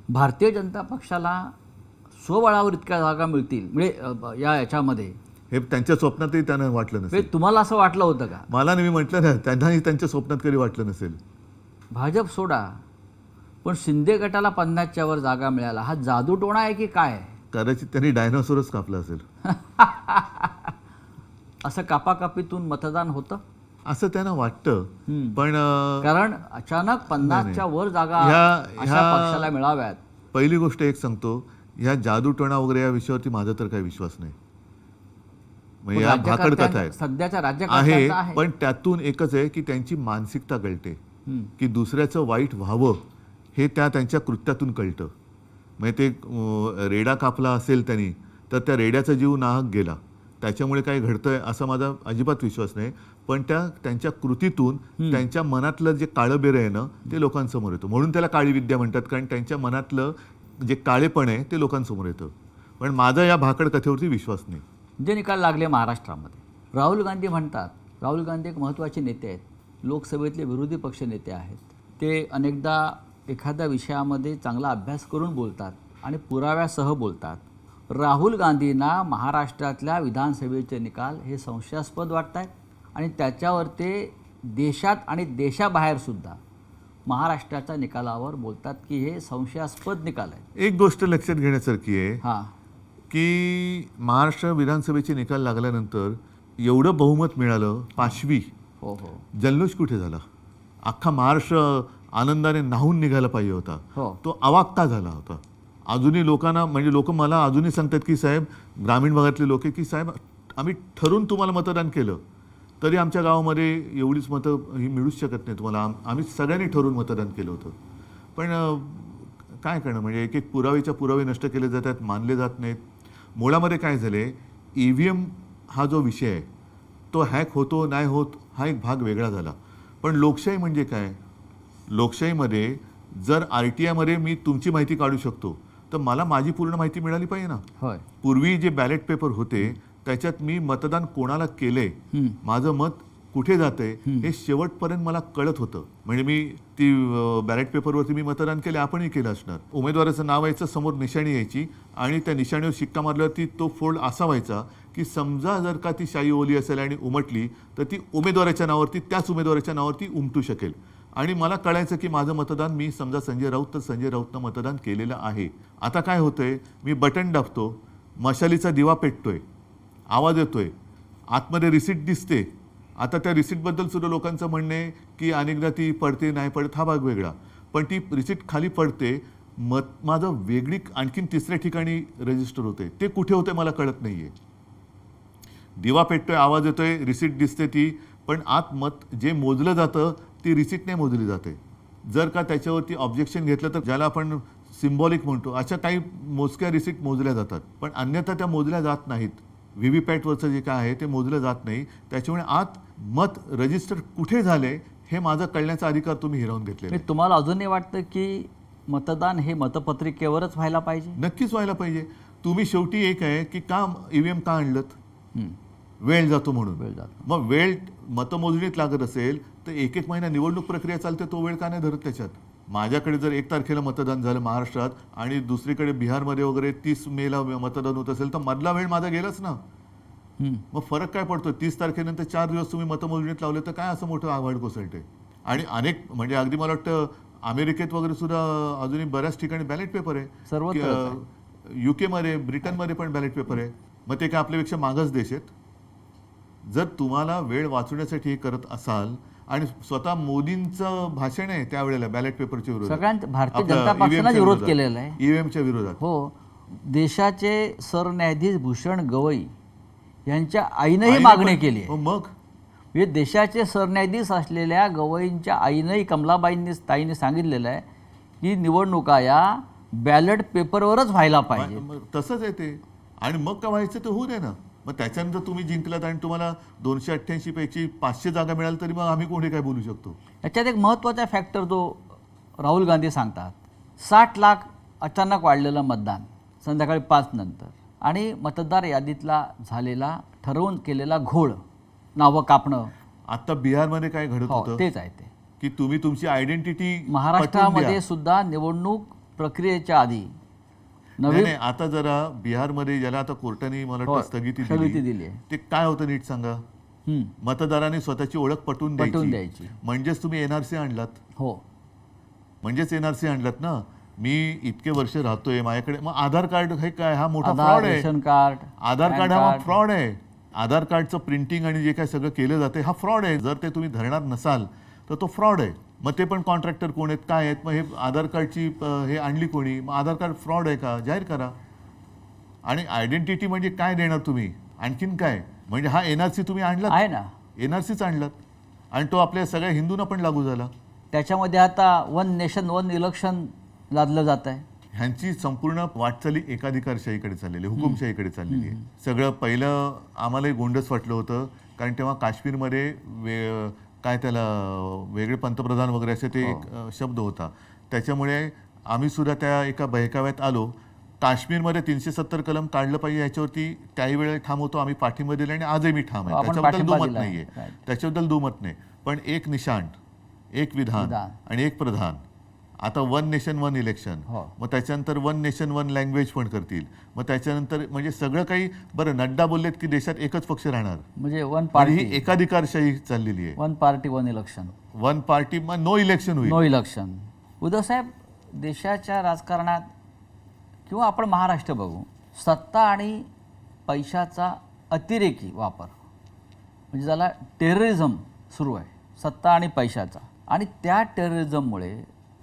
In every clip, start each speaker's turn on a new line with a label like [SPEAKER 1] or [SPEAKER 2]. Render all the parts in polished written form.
[SPEAKER 1] भारतीय जनता पक्षाला स्वबळावर इतक्या जागा मिळतील म्हणजे याच्यामध्ये
[SPEAKER 2] हे त्यांच्या स्वप्नातही त्यांना वाटलं नसेल.
[SPEAKER 1] म्हणजे तुम्हाला असं वाटलं होतं का?
[SPEAKER 2] मला मी म्हटलं ना, त्यांनाही त्यांच्या स्वप्नात कधी वाटलं नसेल.
[SPEAKER 1] भाजप सोडा, पण शिंदे गटाला 50च्या वर जागा मिळाला, हा जादूटोणा आहे की काय आहे?
[SPEAKER 2] कदाचित त्यांनी डायनासोरच कापला असेल.
[SPEAKER 1] असं कापाकापीतून मतदान होतं
[SPEAKER 2] असं त्यांना वाटतं. पण
[SPEAKER 1] कारण अचानक 50च्या वर जागा अशा पक्षाला मिळाव्यात.
[SPEAKER 2] पहिली गोष्ट एक सांगतो, ह्या जादूटोणा वगैरे या विषयावरती माझा तर काही विश्वास नाही. म्हणजे या भाकड कथा आहेत,
[SPEAKER 1] सध्याच्या
[SPEAKER 2] आहे.
[SPEAKER 1] राज्यकारत्यांचा आहे.
[SPEAKER 2] पण त्यातून एकच आहे की त्यांची मानसिकता कळते की दुसऱ्याचं वाईट व्हावं हे त्यांच्या कृत्यातून कळतं. म्हणजे ते रेडा कापला असेल त्यांनी, तर त्या रेड्याचा जीव नाहक गेला, त्याच्यामुळे काही घडतंय असा माझा अजिबात विश्वास नाही. पण त्यांच्या कृतीतून त्यांच्या मनातलं जे काळं बेरं आहे ना, ते लोकांसमोर येतं. म्हणून त्याला काळी विद्या म्हणतात, कारण त्यांच्या मनातलं जे काळेपण आहे ते लोकांसमोर येतं. पण माझा या भाकड कथेवरती विश्वास नाही.
[SPEAKER 1] जे निकाल लागले महाराष्ट्रामध्ये, राहुल गांधी म्हणतात, राहुल गांधी एक महत्त्वाचे नेते आहेत, लोकसभेतले विरोधी पक्ष नेते आहेत. ते अनेकदा एखाद्या विषयामध्ये चांगला अभ्यास करून बोलतात आणि पुराव्यासह बोलतात. राहुल गांधींना महाराष्ट्रातल्या विधानसभेचे निकाल हे संशयास्पद वाटत आहेत आणि त्याच्यावर ते देशात आणि देशाबाहेरसुद्धा महाराष्ट्राच्या निकालावर बोलतात की हे संशयास्पद निकाल आहेत.
[SPEAKER 2] एक गोष्ट लक्षात घेण्यासारखी आहे
[SPEAKER 1] हां,
[SPEAKER 2] की महाराष्ट्र विधानसभेचे निकाल लागल्यानंतर एवढं बहुमत मिळालं, 5वी.
[SPEAKER 1] हो हो
[SPEAKER 2] जल्लोष कुठे झाला? अख्खा महाराष्ट्र आनंदाने न्हावून निघायला पाहिजे होता,
[SPEAKER 1] हो.
[SPEAKER 2] तो अवाक का झाला होता? अजूनही लोकांना, म्हणजे लोक मला अजूनही सांगतात की साहेब, ग्रामीण भागातले लोक, की साहेब आम्ही ठरून तुम्हाला मतदान केलं तरी आमच्या गावामध्ये एवढीच मतं ही मिळूच शकत नाही तुम्हाला. आम्ही सगळ्यांनी ठरवून मतदान केलं होतं. पण काय करणं, म्हणजे एक एक पुरावेच्या पुरावे नष्ट केले जातात, मानले जात नाहीत. मुळामध्ये काय झाले, EVM हा जो विषय आहे तो हॅक होतो नाही होत हा एक भाग वेगळा झाला. पण लोकशाही म्हणजे काय? लोकशाहीमध्ये जर RTIमध्ये मी तुमची माहिती काढू शकतो, तर मला माझी पूर्ण माहिती मिळाली पाहिजे ना.
[SPEAKER 1] होय.
[SPEAKER 2] पूर्वी जे बॅलेट पेपर होते त्याच्यात मी मतदान कोणाला केलंय, माझं मत कुठे जातंय हे शेवटपर्यंत मला कळत होतं. म्हणजे मी ती बॅलेट पेपरवरती मी मतदान केले, आपणही केलं असणार. उमेदवाराचं नाव यायचं, समोर निशाणी यायची आणि त्या निशाणीवर शिक्का मारल्यावरती तो फोल्ड असा व्हायचा की समजा जर का ती शाई ओली असेल आणि उमटली तर ती उमेदवाराच्या नावावरती, त्याच उमेदवाराच्या नावावरती उमटू शकेल. आणि मला कळायचं की माझं मतदान, मी समजा संजय राऊत, तर संजय राऊतनं मतदान केलेलं आहे. आता काय होतंय, मी बटन दाबतो, मशालीचा दिवा पेटतोय, आवाज येतोय, आतमध्ये रिसीट दिसते. आता त्या रिसीटबद्दल सुद्धा लोकांचं म्हणणं आहे की अनेकदा ती पडते नाही पडत, हा भाग वेगळा. पण ती रिसीट खाली पडते, माझं वेगळी आणखीन तिसऱ्या ठिकाणी रजिस्टर होते, ते कुठे होते मला कळत नाही आहे. दिवा पेटतोय, आवाज येतोय, रिसीट दिसते ती, पण आत मत जे मोजलं जातं ती रिसीटने मोजली जाते. जर का त्याच्यावरती ऑब्जेक्शन घेतलं तर ज्याला आपण सिम्बॉलिक म्हणतो, अशा काही मोजक्या रिसीट मोजल्या जातात. पण अन्यथा त्या मोजल्या जात नाहीत. व्हीव्हीपॅटवरचं जे काय आहे ते मोजलं जात नाही. त्याच्यामुळे आत मत रजिस्टर कुठे झाले हे माझा कळण्याचा अधिकार तुम्ही हिरावून घेतलेला आहे.
[SPEAKER 1] तुम्हाला अजूनही वाटतं की मतदान हे मतपत्रिकेवरच व्हायला पाहिजे?
[SPEAKER 2] नक्कीच व्हायला पाहिजे. तुम्ही शेवटी एक आहे की का EVM का आणलत? वेळ जातो म्हणून.
[SPEAKER 1] वेळ जातो.
[SPEAKER 2] मग वेळ मतमोजणीत लागत असेल तर एक एक महिना निवडणूक प्रक्रिया चालते, तो वेळ का नाही धरत त्याच्यात? माझ्याकडे जर 1 तारखेला मतदान झालं महाराष्ट्रात आणि दुसरीकडे बिहारमध्ये वगैरे 30 मेला मतदान होत असेल, तर मधला वेळ माझा गेलाच ना. मग फरक काय पडतो? 30 तारखेनंतर 4 दिवस तुम्ही मतमोजणीत लावले तर काय असं मोठं आव्हाड कोसळते? आणि अनेक, म्हणजे अगदी मला वाटतं अमेरिकेत वगैरे सुद्धा अजूनही बऱ्याच ठिकाणी बॅलेट पेपर आहे.
[SPEAKER 1] सर्वत्र
[SPEAKER 2] UK मध्ये, ब्रिटनमध्ये पण बॅलेट पेपर आहे. मग ते काय आपल्यापेक्षा मागच देश आहेत? जर तुम्हाला वेळ वाचवण्यासाठी हे करत असाल, आणि स्वतः मोदींचं भाषण आहे त्यावेळेला बॅलेट पेपरच्या विरोधात,
[SPEAKER 1] सगळ्यांच्या भारतीय जनता पक्षाने विरोध केलेला आहे
[SPEAKER 2] EVMच्या विरोधात.
[SPEAKER 1] हो. देशाचे सरन्यायाधीश भूषण गवई यांच्या आईनंही मागणी केली आहे.
[SPEAKER 2] मग
[SPEAKER 1] म्हणजे देशाचे सरन्यायाधीश असलेल्या गवईंच्या आईनंही, कमलाबाईंनी, ताईंनी सांगितलेलं आहे की निवडणुका या बॅलेट पेपरवरच व्हायला पाहिजे.
[SPEAKER 2] तसंच आहे ते. आणि मग का व्हायचं ते होऊ दे ना. मग त्याच्यानंतर तुम्ही जिंकलात आणि तुम्हाला 288 पैकी 500 जागा मिळाल तरी मग आम्ही कोणी काय बोलू शकतो?
[SPEAKER 1] याच्यात एक महत्त्वाचा फॅक्टर जो राहुल गांधी सांगतात, 60 लाख अचानक वाढलेलं मतदान संध्याकाळी 5 नंतर आणि मतदार यादीतला झालेला ठरवून केलेला घोळ, नावं कापणं.
[SPEAKER 2] आता बिहारमध्ये काय घडत होतं
[SPEAKER 1] तेच आहे ते
[SPEAKER 2] की तुम्ही तुमची आयडेंटिटी
[SPEAKER 1] महाराष्ट्रामध्ये सुद्धा निवडणूक प्रक्रियेच्या आधी
[SPEAKER 2] नाही नाही, आता जरा बिहारमध्ये ज्याला आता कोर्टाने मला वाटतं स्थगिती
[SPEAKER 1] स्थगिती
[SPEAKER 2] दिली
[SPEAKER 1] दिली आहे.
[SPEAKER 2] ते काय होतं नीट सांगा. मतदारांनी स्वतःची ओळख पटवून
[SPEAKER 1] पटवून
[SPEAKER 2] द्यायची,
[SPEAKER 1] द्यायची.
[SPEAKER 2] म्हणजेच तुम्ही एनआरसी आणलात,
[SPEAKER 1] हो
[SPEAKER 2] म्हणजेच एनआरसी आणलात ना. मी इतके वर्ष राहतोय, माझ्याकडे मग आधार कार्ड हे काय, हा मोठा
[SPEAKER 1] आधार,
[SPEAKER 2] फ्रॉड आहे.
[SPEAKER 1] रेशन कार्ड,
[SPEAKER 2] आधार
[SPEAKER 1] पॅन
[SPEAKER 2] कार्ड हा
[SPEAKER 1] कार्ड.
[SPEAKER 2] फ्रॉड आहे. आधार कार्डचं प्रिंटिंग आणि जे काय सगळं केलं जाते हा फ्रॉड आहे. जर ते तुम्ही धरणार नसाल तर तो फ्रॉड आहे. मग ते पण कॉन्ट्रॅक्टर कोण आहेत, काय आहेत, मग हे आधार कार्डची हे आणली कोणी, मग आधार कार्ड फ्रॉड आहे का जाहीर करा. आणि आयडेंटिटी म्हणजे काय देणार तुम्ही, आणखीन काय, म्हणजे हा एनआरसी तुम्ही आणलात,
[SPEAKER 1] आहे ना.
[SPEAKER 2] एनआरसीच आणलात आणि तो आपल्या सगळ्या हिंदूंना पण लागू झाला.
[SPEAKER 1] त्याच्यामध्ये आता वन नेशन वन इलेक्शन लादलं जात आहे.
[SPEAKER 2] ह्यांची संपूर्ण वाटचाली एकाधिकारशाहीकडे चाललेली आहे, हुकुमशाहीकडे चाललेली आहे. सगळं पहिलं आम्हालाही गोंडस वाटलं होतं, कारण तेव्हा काश्मीरमध्ये काय त्याला वेगळे पंतप्रधान वगैरे असे ते एक शब्द होता. त्याच्यामुळे आम्ही सुद्धा त्या एका बहकाव्यात आलो. काश्मीरमध्ये 370 कलम काढलं पाहिजे याच्यावरती त्याही वेळेला ठाम होतो, आम्ही पाठिंबा दिला आणि आजही मी ठाम आहे,
[SPEAKER 1] आपण
[SPEAKER 2] त्याच्याबद्दल
[SPEAKER 1] पाठिंबा
[SPEAKER 2] दुमत
[SPEAKER 1] दिला.
[SPEAKER 2] नाहीये,
[SPEAKER 1] Right.
[SPEAKER 2] त्याच्याबद्दल दुमत नाही. पण एक निशाण, एक विधान आणि एक प्रधान. आता वन नेशन वन इलेक्शन,
[SPEAKER 1] हो.
[SPEAKER 2] मग त्याच्यानंतर वन नेशन वन लँग्वेज पण करतील. मग त्याच्यानंतर म्हणजे सगळं काही बरं. नड्डा बोललेत की देशात एकच पक्ष राहणार,
[SPEAKER 1] म्हणजे वन
[SPEAKER 2] आणि
[SPEAKER 1] पार्टी,
[SPEAKER 2] ही एकाधिकारशाही चाललेली आहे.
[SPEAKER 1] One party one election,
[SPEAKER 2] one party मग नो इलेक्शन होईल.
[SPEAKER 1] No election. उद्धव साहेब, देशाच्या राजकारणात किंवा आपण महाराष्ट्र बघू, सत्ता आणि पैशाचा अतिरेकी वापर, म्हणजे ज्याला टेररिझम सुरू आहे, सत्ता आणि पैशाचा. आणि त्या टेररिझममुळे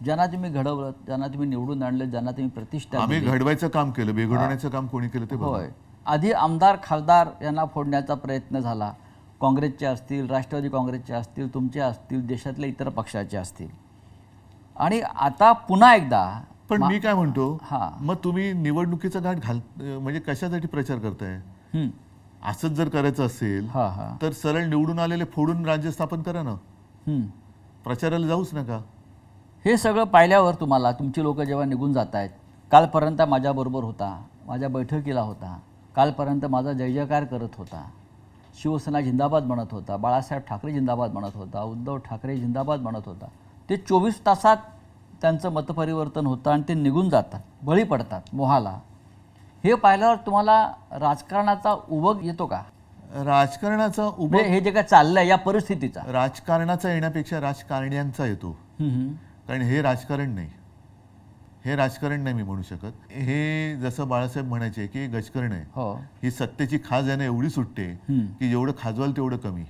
[SPEAKER 1] ज्यांना तुम्ही घडवलं, ज्यांना तुम्ही निवडून आणलं, ज्यांना तुम्ही प्रतिष्ठा
[SPEAKER 2] आम्ही
[SPEAKER 1] दिली,
[SPEAKER 2] घडवायचं काम केलं, बेघडवण्याचं काम कोणी केलं ते बघा.
[SPEAKER 1] होय, आधी आमदार खासदार यांना फोडण्याचा प्रयत्न झाला. काँग्रेसचे असतील, राष्ट्रवादी काँग्रेसचे असतील, तुमचे असतील, देशातल्या इतर पक्षाचे असतील. आणि आता पुन्हा एकदा
[SPEAKER 2] पण मी काय म्हणतो,
[SPEAKER 1] हा.
[SPEAKER 2] मग तुम्ही निवडणुकीचा घाट म्हणजे कशासाठी प्रचार करताय. असंच जर करायचं असेल
[SPEAKER 1] हा हा
[SPEAKER 2] तर सरळ निवडून आलेले फोडून राज्य स्थापन करा ना, प्रचाराला जाऊच नका.
[SPEAKER 1] हे सगळं पाहिल्यावर तुम्हाला, तुमची लोक जेव्हा निघून जात आहेत, कालपर्यंत माझ्याबरोबर होता, माझ्या बैठकीला होता, कालपर्यंत माझा जय जयकार करत होता, शिवसेना जिंदाबाद म्हणत होता, बाळासाहेब ठाकरे जिंदाबाद म्हणत होता, उद्धव ठाकरे जिंदाबाद म्हणत होता, ते 24 तासात त्यांचं मतपरिवर्तन होतं आणि ते निघून जातात, बळी पडतात मोहाला. हे पाहिल्यावर तुम्हाला राजकारणाचा उबग येतो का?
[SPEAKER 2] राजकारणाचा
[SPEAKER 1] म्हणजे हे जे काय चाललंय या परिस्थितीचा,
[SPEAKER 2] राजकारणाचा येण्यापेक्षा राजकारण्यांचा येतो. कारण हे राजकारण नाही, हे राजकारण नाही मी म्हणू शकत. हे जसं बाळासाहेब म्हणायचे की गजकरण आहे,
[SPEAKER 1] हो,
[SPEAKER 2] ही सत्तेची खाज याने एवढी सुटते की जेवढं खाजवाल तेवढं कमी.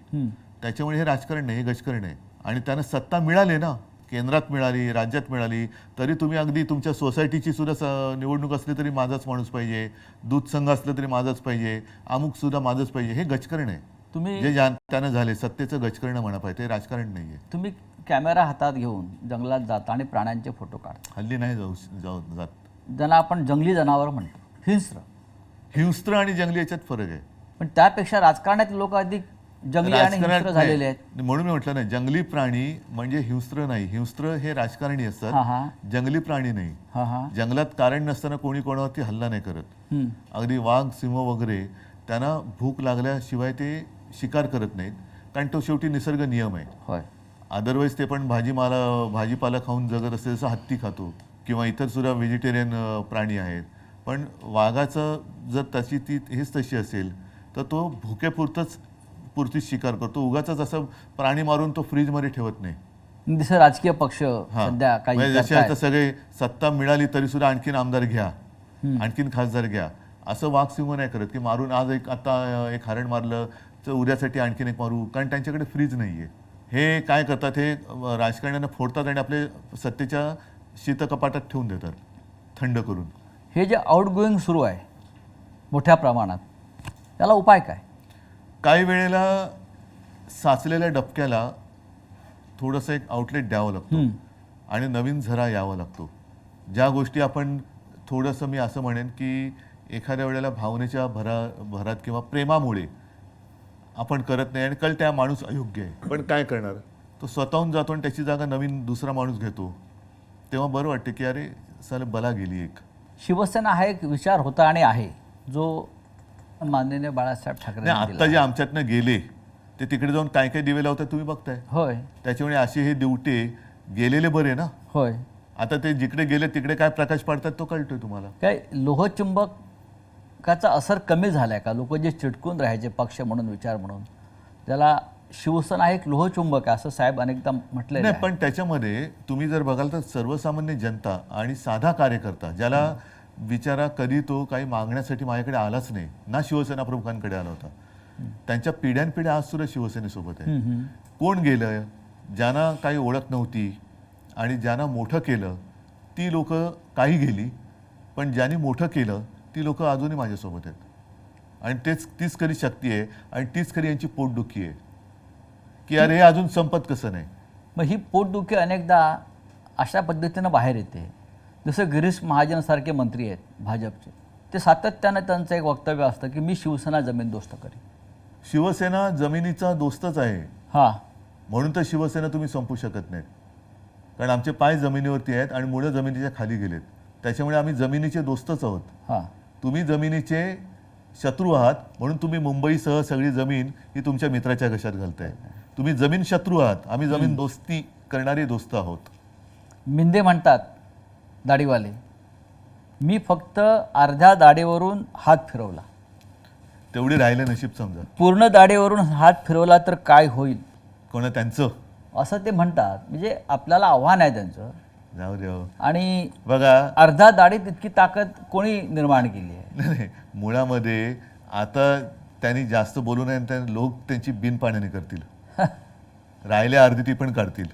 [SPEAKER 2] त्याच्यामुळे हे राजकारण नाही, हे गजकरण आहे. आणि त्यांना सत्ता मिळाली ना, केंद्रात मिळाली, राज्यात मिळाली, तरी तुम्ही अगदी तुमच्या सोसायटीची सुद्धा निवडणूक असली तरी माझाच माणूस पाहिजे, दूध संघ असलं तरी माझाच पाहिजे, अमुक सुद्धा माझंच पाहिजे. हे गजकरण आहे.
[SPEAKER 1] तुम्ही
[SPEAKER 2] जे त्यानं झाले सत्तेचं गजकरण म्हणा पाहिजे, ते राजकारण नाहीये.
[SPEAKER 1] तुम्ही कॅमेरा हातात घेऊन जंगलात जाता आणि प्राण्यांचे फोटो काढता.
[SPEAKER 2] हल्ली नाही जात.
[SPEAKER 1] ज्यांना आपण जंगली जनावर म्हणतो,
[SPEAKER 2] हिंस्त्र आणि जंगली याच्यात फरक आहे.
[SPEAKER 1] पण त्यापेक्षा राजकारणातील लोक अधिक जंगली आणि हिंस्त्र झालेले आहेत.
[SPEAKER 2] नाही, म्हणून मी म्हटलं ना, जंगली प्राणी म्हणजे हिंस्त्र नाही. हिंस्त्र हे राजकारणी
[SPEAKER 1] हा
[SPEAKER 2] असतात,
[SPEAKER 1] हा
[SPEAKER 2] जंगली प्राणी नाही.
[SPEAKER 1] हा हा
[SPEAKER 2] जंगलात कारण नसताना कोणी कोणावरती हल्ला नाही करत. अगदी वाघ, सिंह वगैरे त्यांना भूक लागल्याशिवाय ते शिकार करत नाहीत, कारण तो शेवटी निसर्ग नियम आहे.
[SPEAKER 1] होय.
[SPEAKER 2] अदरवाईज ते पण भाजीपाला खाऊन जगत असते, जसं हत्ती खातो किंवा इतर सुद्धा व्हेजिटेरियन प्राणी आहेत. पण वाघाचं जर हेच तशी असेल तर तो पुरतीच शिकार करतो. उगाच असं प्राणी मारून तो फ्रीजमध्ये ठेवत नाही.
[SPEAKER 1] जसं राजकीय पक्ष सध्या काही
[SPEAKER 2] म्हणजे जसे
[SPEAKER 1] करतायत.
[SPEAKER 2] आता सगळे सत्ता मिळाली तरी सुद्धा आणखीन आमदार घ्या, आणखीन खासदार घ्या, असं वाघ सिंह नाही करत की मारून आज आता एक हरण मारलं तर उद्यासाठी आणखीन एक मारू, कारण त्यांच्याकडे फ्रीज नाहीये. हे काय करतात, हे राजकारण्यांना फोडतात आणि आपले सत्तेच्या शीतकपाटात ठेवून देतात थंड करून.
[SPEAKER 1] हे जे आउटगोईंग सुरू आहे मोठ्या प्रमाणात, त्याला उपाय काय?
[SPEAKER 2] काही वेळेला साचलेल्या डबक्याला थोडंसं एक आउटलेट द्यावं लागतं आणि नवीन झरा यावा लागतो. ज्या गोष्टी आपण थोडंसं, मी असं म्हणेन की एखाद्या वेळेला भावनेच्या भरात किंवा प्रेमामुळे आपण करत नाही आणि त्या माणूस अयोग्य आहे, पण काय करणार, तो स्वतःहून जातो आणि त्याची जागा नवीन दुसरा माणूस घेतो. तेव्हा बरं वाटतं की अरे साले बला गेली एक.
[SPEAKER 1] शिवसेना हा एक विचार होता आणि आहे, जो माननीय बाळासाहेब ठाकरे
[SPEAKER 2] आत्ता जे आमच्यातनं गेले ते तिकडे जाऊन काय काय दिवे लावतात तुम्ही बघताय.
[SPEAKER 1] होय.
[SPEAKER 2] त्याच्यामुळे असे हे दिवटे गेलेले बरे ना.
[SPEAKER 1] होय.
[SPEAKER 2] आता ते जिकडे गेले तिकडे काय प्रकाश पाडतात तो कळतोय तुम्हाला.
[SPEAKER 1] काय लोहचुंबकाचा असर कमी झाला आहे का? लोक जे चिटकून राहायचे पक्ष म्हणून, विचार म्हणून, त्याला शिवसेना एक लोहचुंबक आहे असं साहेब अनेकदा म्हटलेलं
[SPEAKER 2] नाही,
[SPEAKER 1] आहे.
[SPEAKER 2] पण त्याच्यामध्ये तुम्ही जर बघाल तर सर्वसामान्य जनता आणि साधा कार्यकर्ता ज्याला बिचारा कधी तो काही मागण्यासाठी माझ्याकडे आलाच नाही ना, शिवसेना प्रमुखांकडे आला होता, त्यांच्या पिढ्यानपिढ्या आज सुद्धा शिवसेनेसोबत आहे. कोण गेलं? ज्यांना काही ओळख नव्हती आणि ज्यांना मोठं केलं ती लोक काही गेली, पण ज्यांनी मोठं केलं ती लोक अजूनही माझ्यासोबत आहेत. आणि तीच खरी शक्ती आहे आणि तीच खरी यांची पोटदुखी आहे की अरे हे अजून संपत कसं नाही.
[SPEAKER 1] मग ही पोटदुखी अनेकदा अशा पद्धतीनं बाहेर येते. जसं गिरीश महाजनसारखे मंत्री आहेत भाजपचे, ते सातत्यानं त्यांचं एक वक्तव्य असतं की मी शिवसेना जमीनदोस्त करेन.
[SPEAKER 2] शिवसेना जमिनीचा दोस्तच आहे,
[SPEAKER 1] हां
[SPEAKER 2] म्हणून तर शिवसेना तुम्ही संपू शकत नाहीत. कारण आमचे पाय जमिनीवरती आहेत आणि मुळं जमिनीच्या खाली गेलेत, त्याच्यामुळे आम्ही जमिनीचे दोस्तच आहोत.
[SPEAKER 1] हां
[SPEAKER 2] तुम्ही जमिनीचे शत्रू आहात, म्हणून तुम्ही मुंबईसह सगळी जमीन ही तुमच्या मित्राच्या घशात घालताय. तुम्ही जमीन शत्रू आहात, आम्ही जमीन दोस्ती करणारे दोस्त आहोत.
[SPEAKER 1] मिंदे म्हणतात दाढीवाले, मी फक्त अर्ध्या दाढीवरून हात फिरवला,
[SPEAKER 2] तेवढे राहिले नशीब समजा.
[SPEAKER 1] पूर्ण दाढीवरून हात फिरवला तर काय होईल,
[SPEAKER 2] कोणा त्यांचं
[SPEAKER 1] असं ते म्हणतात. म्हणजे आपल्याला आव्हान आहे त्यांचं.
[SPEAKER 2] जाऊ दे हो.
[SPEAKER 1] आणि
[SPEAKER 2] बघा,
[SPEAKER 1] अर्धा दाढीत इतकी ताकद कोणी निर्माण केली आहे?
[SPEAKER 2] नाही, मुळामध्ये आता त्यांनी जास्त बोलू नये, आणि लोक त्यांची बिनपाण्याने करतील. राहिल्या अर्धी ती पण काढतील.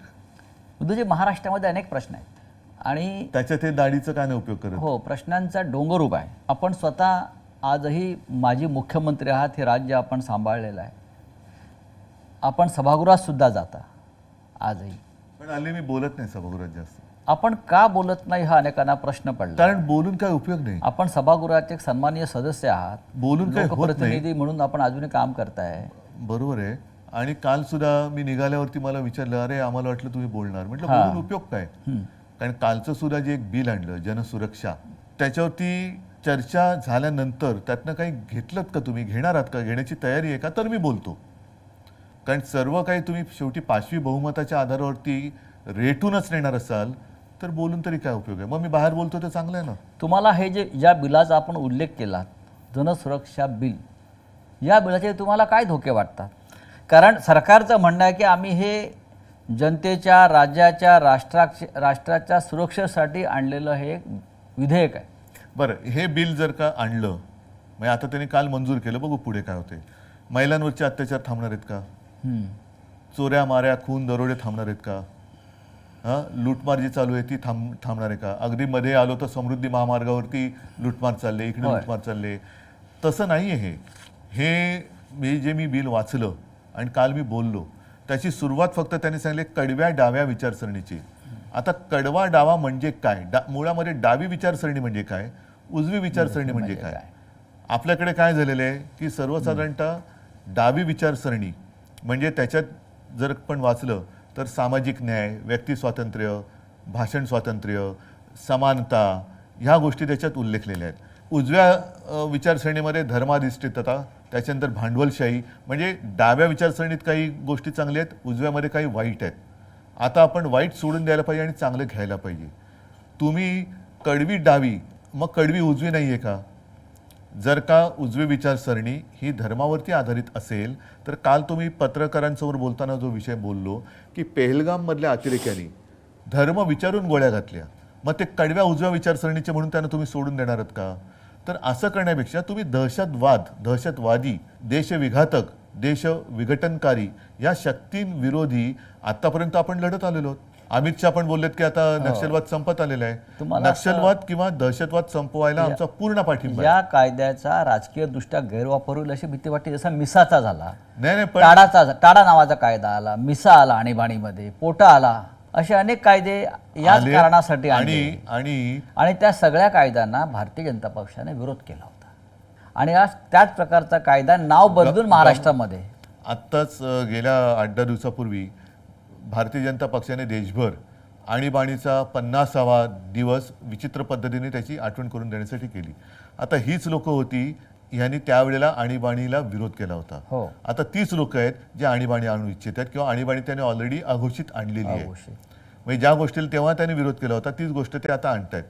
[SPEAKER 1] उद्धवजी, महाराष्ट्रामध्ये अनेक प्रश्न आहेत आणि
[SPEAKER 2] त्याच्यात हे दाढीचं काय नाही उपयोग करत.
[SPEAKER 1] हो, प्रश्नांचा डोंगर उभा आहे. आपण स्वतः आजही माजी मुख्यमंत्री आहात, हे राज्य आपण सांभाळलेलं आहे. आपण सभागृहात सुद्धा जाता आजही,
[SPEAKER 2] पण हल्ली मी बोलत नाही सभागृहात जास्त.
[SPEAKER 1] आपण का बोलत नाही हा अनेकांना प्रश्न पडला.
[SPEAKER 2] कारण बोलून काय उपयोग नाही.
[SPEAKER 1] आपण सभागृहाचे एक सन्माननीय सदस्य आहात,
[SPEAKER 2] बोलून काय होत नाही.
[SPEAKER 1] लोकप्रतिनिधी म्हणून आपण अजूनही काम करताय.
[SPEAKER 2] बरोबर आहे. आणि काल सुद्धा मी निघाल्यावरती मला विचारलं, अरे आम्हाला वाटलं तुम्ही बोलणार. म्हटलं बोलून उपयोग काय. कारण कालचं सुद्धा जे एक बिल आणलं जनसुरक्षा, त्याच्यावरती चर्चा झाल्यानंतर त्यातनं काही घेतलं का, तुम्ही घेणार आहात का, घेण्याची तयारी आहे का, तर मी बोलतो. कारण सर्व काही तुम्ही शेवटी 5वी बहुमताच्या आधारावरती रेटूनच नेणार असाल तर बोलून तरी काय उपयोग आहे. मग मी बाहेर बोलतो ते चांगलं आहे ना.
[SPEAKER 1] तुम्हाला हे जे ज्या बिलाचा आपण उल्लेख केला, जनसुरक्षा बिल, या बिलाचे तुम्हाला काय धोके वाटतात? कारण सरकारचं म्हणणं आहे की आम्ही हे जनतेच्या, राज्याच्या, राष्ट्राच्या सुरक्षेसाठी आणलेलं हे एक विधेयक आहे.
[SPEAKER 2] बरं, हे बिल जर का आणलं, म्हणजे आता त्यांनी काल मंजूर केलं, बघू पुढे काय होते. महिलांवरचे अत्याचार थांबणार आहेत का? चोऱ्या माऱ्या, खून, दरोडे थांबणार आहेत का? लूटमार जी चालू आहे ती थांबणार आहे का? अगदी मध्ये आलो तर समृद्धी महामार्गावरती लूटमार चालले, इकडे लूटमार चालले. तसं नाही आहे हे. मी बिल वाचलं आणि काल मी बोललो, त्याची सुरुवात फक्त त्यांनी सांगितले कडव्या डाव्या विचारसरणीची. आता कडवा डावा म्हणजे काय? मुळामध्ये डावी विचारसरणी म्हणजे काय, उजवी विचारसरणी म्हणजे काय? आपल्याकडे काय झालेलं आहे की सर्वसाधारणतः डावी विचारसरणी म्हणजे त्याच्यात जर पण वाचलं तर सामाजिक न्याय, व्यक्ती स्वातंत्र्य, भाषण स्वातंत्र्य, समानता, ह्या गोष्टी त्याच्यात उल्लेखलेल्या आहेत. उजव्या विचारसरणीमध्ये धर्माधिष्ठितता, त्याच्यानंतर भांडवलशाही. म्हणजे डाव्या विचारसरणीत काही गोष्टी चांगल्या आहेत, उजव्यामध्ये काही वाईट आहेत. आता आपण वाईट सोडून द्यायला पाहिजे आणि चांगलं घ्यायला पाहिजे. तुम्ही कडवी डावी, मग कडवी उजवी नाही आहे का? जर का उजवी विचारसरणी ही धर्मावरती आधारित असेल तर काल तुम्ही पत्रकारांसमोर बोलताना जो विषय बोललो की पेहलगाममधल्या अतिरेक्यांनी धर्म विचारून गोळ्या घातल्या, मग ते कडव्या उजव्या विचारसरणीचे म्हणून त्यांना तुम्ही सोडून देणार आहात का? तर असं करण्यापेक्षा तुम्ही दहशतवादी, देशविघातक, देश विघटनकारी या शक्तींविरोधी आतापर्यंत आपण लढत आलेलो आहोत. अमित शहा पण बोललेत की आता नक्षलवाद संपत आलेला आहे. नक्षलवाद किंवा दहशतवाद संपवायला आमचा पूर्ण पाठिंबा आहे.
[SPEAKER 1] या कायद्याचा राजकीय दृष्ट्या गैरवापर होईल अशी भीती वाटते. जसा मिसाचा झाला,
[SPEAKER 2] नाही, पण
[SPEAKER 1] टाडा नावाचा कायदा आला, मिसा आला आणीबाणीमध्ये, पोटा आला, असे अनेक कायदे याच कारणासाठी आणि त्या सगळ्या कायद्यांना भारतीय जनता पक्षाने विरोध केला होता. आणि आज त्याच प्रकारचा कायदा नाव बदलून महाराष्ट्रामध्ये
[SPEAKER 2] आत्ताच गेल्या 8-10 दिवसापूर्वी भारतीय जनता पक्षाने देशभर आणीबाणीचा 50वा दिवस विचित्र पद्धतीने त्याची आठवण करून देण्यासाठी केली. आता हीच लोक होती यांनी त्यावेळेला आणीबाणीला विरोध केला होता. आता तीच लोक आहेत जे आणीबाणी आणू इच्छित आहेत किंवा आणीबाणी त्यांनी ऑलरेडी अघोषित आणलेली आहे. म्हणजे ज्या गोष्टीला तेव्हा त्यांनी विरोध केला होता तीच गोष्ट ते आता आणतायत.